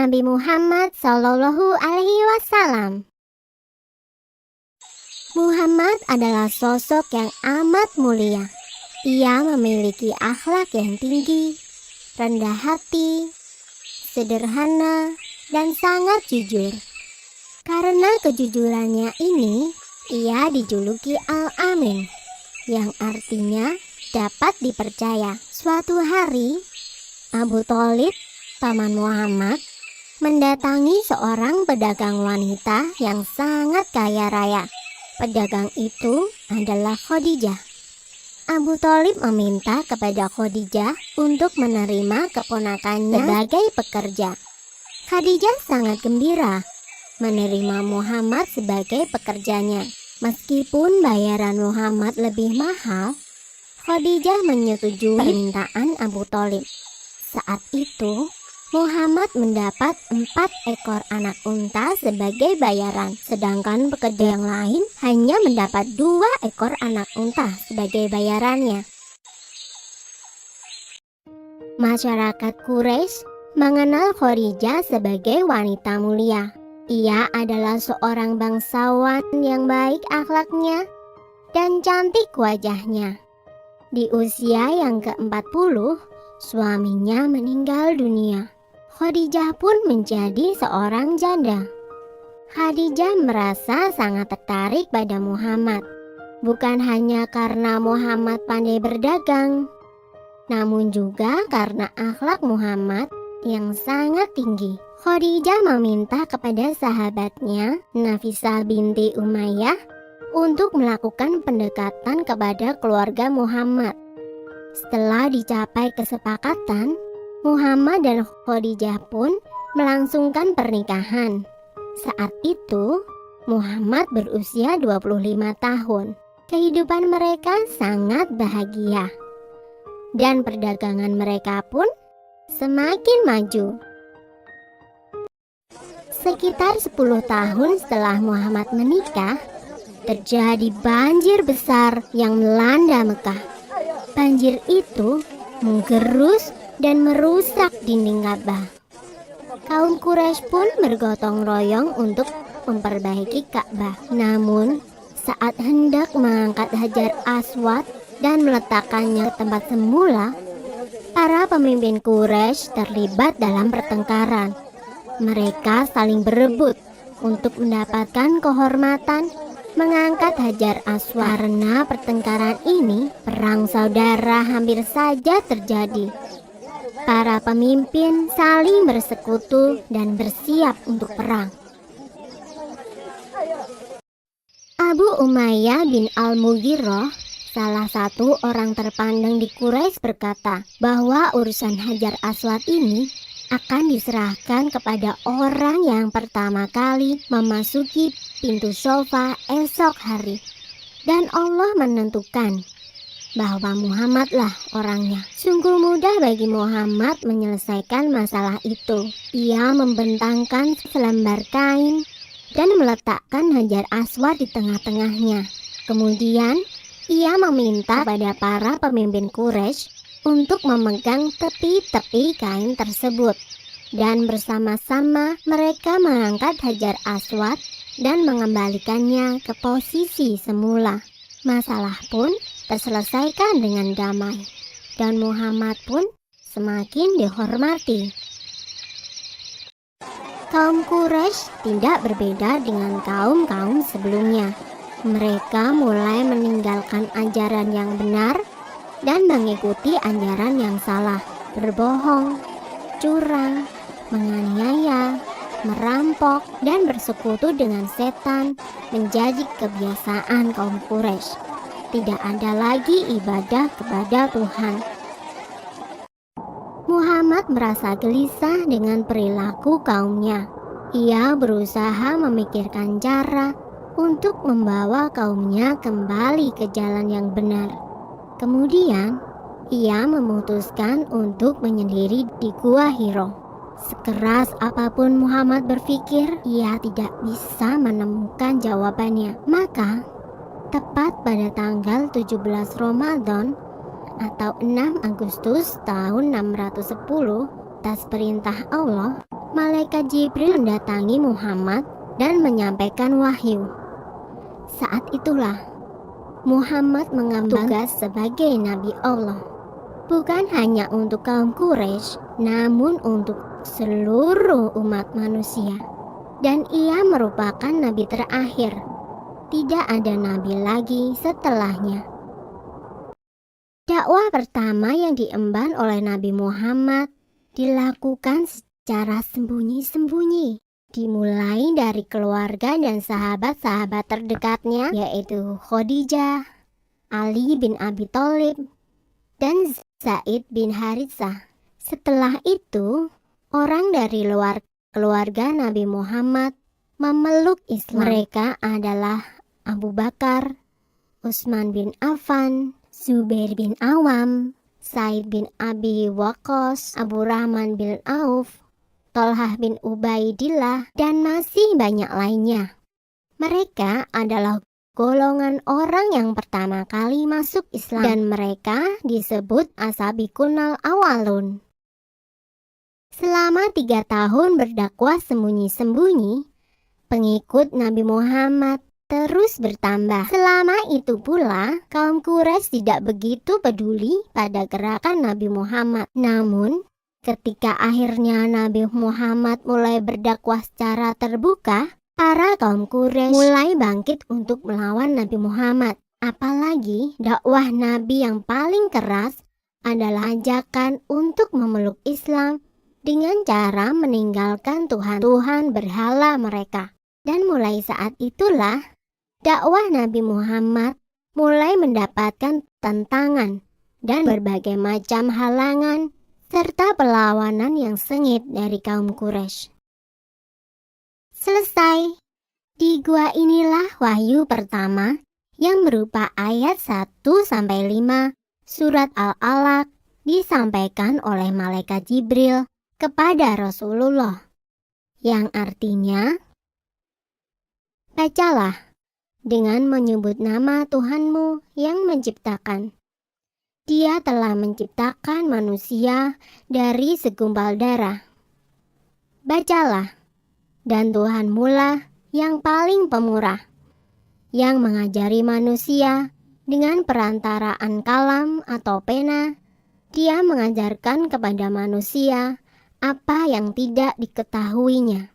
Nabi Muhammad Shallallahu Alaihi Wasallam. Muhammad adalah sosok yang amat mulia. Ia memiliki akhlak yang tinggi, rendah hati, sederhana, dan sangat jujur. Karena kejujurannya ini, ia dijuluki Al-Amin, yang artinya dapat dipercaya. Suatu hari, Abu Thalib, paman Muhammad, mendatangi seorang pedagang wanita yang sangat kaya raya. Pedagang itu adalah Khadijah. Abu Thalib meminta kepada Khadijah untuk menerima keponakannya sebagai pekerja. Khadijah sangat gembira menerima Muhammad sebagai pekerjanya. Meskipun bayaran Muhammad lebih mahal, Khadijah menyetujui permintaan Abu Thalib. Saat itu, Muhammad mendapat 4 ekor anak unta sebagai bayaran, sedangkan pekerja yang lain hanya mendapat 2 ekor anak unta sebagai bayarannya. Masyarakat Quraisy mengenal Khadijah sebagai wanita mulia. Ia adalah seorang bangsawan yang baik akhlaknya dan cantik wajahnya. Di usia yang ke-40, suaminya meninggal dunia. Khadijah pun menjadi seorang janda. Khadijah merasa sangat tertarik pada Muhammad, bukan hanya karena Muhammad pandai berdagang, namun juga karena akhlak Muhammad yang sangat tinggi. Khadijah meminta kepada sahabatnya Nafisah binti Umayyah untuk melakukan pendekatan kepada keluarga Muhammad. Setelah dicapai kesepakatan, Muhammad dan Khadijah pun melangsungkan pernikahan. Saat itu, Muhammad berusia 25 tahun. Kehidupan mereka sangat bahagia. Dan perdagangan mereka pun semakin maju. Sekitar 10 tahun setelah Muhammad menikah, terjadi banjir besar yang melanda Mekah. Banjir itu menggerus dan merusak dinding Ka'bah. Kaum Quraisy pun bergotong royong untuk memperbaiki Ka'bah. Namun, saat hendak mengangkat Hajar Aswad dan meletakkannya ke tempat semula, para pemimpin Quraisy terlibat dalam pertengkaran. Mereka saling berebut untuk mendapatkan kehormatan mengangkat Hajar Aswad. Karena pertengkaran ini, perang saudara hampir saja terjadi. Para pemimpin saling bersekutu dan bersiap untuk perang. Abu Umayyah bin Al-Mughirah, salah satu orang terpandang di Quraisy, berkata bahwa urusan Hajar Aswad ini akan diserahkan kepada orang yang pertama kali memasuki pintu Shafa esok hari. Dan Allah menentukan bahwa Muhammadlah orangnya. Sungguh mudah bagi Muhammad menyelesaikan masalah itu. Ia membentangkan selembar kain dan meletakkan Hajar Aswad di tengah-tengahnya. Kemudian, ia meminta pada para pemimpin Quraisy untuk memegang tepi-tepi kain tersebut. Dan bersama-sama mereka mengangkat Hajar Aswad dan mengembalikannya ke posisi semula. Masalah pun terselesaikan dengan damai, dan Muhammad pun semakin dihormati. Kaum Quraisy tidak berbeda dengan kaum-kaum sebelumnya. Mereka mulai meninggalkan ajaran yang benar dan mengikuti ajaran yang salah, berbohong, curang, menganiaya, merampok, dan bersekutu dengan setan menjadi kebiasaan kaum Quraisy. Tidak ada lagi ibadah kepada Tuhan. Muhammad merasa gelisah dengan perilaku kaumnya. Ia berusaha memikirkan cara untuk membawa kaumnya kembali ke jalan yang benar. Kemudian, ia memutuskan untuk menyendiri di Gua Hiro. Sekeras apapun Muhammad berpikir, ia tidak bisa menemukan jawabannya. Maka, tepat pada tanggal 17 Ramadan atau 6 Agustus tahun 610, atas perintah Allah, malaikat Jibril mendatangi Muhammad dan menyampaikan wahyu. Saat itulah Muhammad mengemban tugas sebagai Nabi Allah, bukan hanya untuk kaum Quraisy, namun untuk seluruh umat manusia. Dan ia merupakan nabi terakhir. Tidak ada nabi lagi setelahnya. Dakwah pertama yang diemban oleh Nabi Muhammad dilakukan secara sembunyi-sembunyi. Dimulai dari keluarga dan sahabat-sahabat terdekatnya, yaitu Khadijah, Ali bin Abi Thalib, dan Zaid bin Haritsah. Setelah itu, orang dari luar keluarga Nabi Muhammad memeluk Islam. Mereka adalah Abu Bakar, Utsman bin Affan, Zubair bin Awam, Sa'id bin Abi Waqqas, Abu Rahman bin Auf, Thalhah bin Ubaidillah, dan masih banyak lainnya. Mereka adalah golongan orang yang pertama kali masuk Islam, dan mereka disebut As-Sabiqunal Awwalun. Selama 3 tahun berdakwah sembunyi-sembunyi, pengikut Nabi Muhammad terus bertambah. Selama itu pula, kaum Quraisy tidak begitu peduli pada gerakan Nabi Muhammad. Namun, ketika akhirnya Nabi Muhammad mulai berdakwah secara terbuka, para kaum Quraisy mulai bangkit untuk melawan Nabi Muhammad. Apalagi dakwah Nabi yang paling keras adalah ajakan untuk memeluk Islam dengan cara meninggalkan Tuhan berhala mereka. Dan mulai saat itulah dakwah Nabi Muhammad mulai mendapatkan tantangan dan berbagai macam halangan serta perlawanan yang sengit dari kaum Quraisy. Selesai. Di gua inilah wahyu pertama yang berupa ayat 1-5 surat Al-Alaq disampaikan oleh malaikat Jibril kepada Rasulullah, yang artinya, bacalah dengan menyebut nama Tuhanmu yang menciptakan. Dia telah menciptakan manusia dari segumpal darah. Bacalah, dan Tuhanmu lah yang paling pemurah, yang mengajari manusia dengan perantaraan kalam atau pena. Dia mengajarkan kepada manusia apa yang tidak diketahuinya.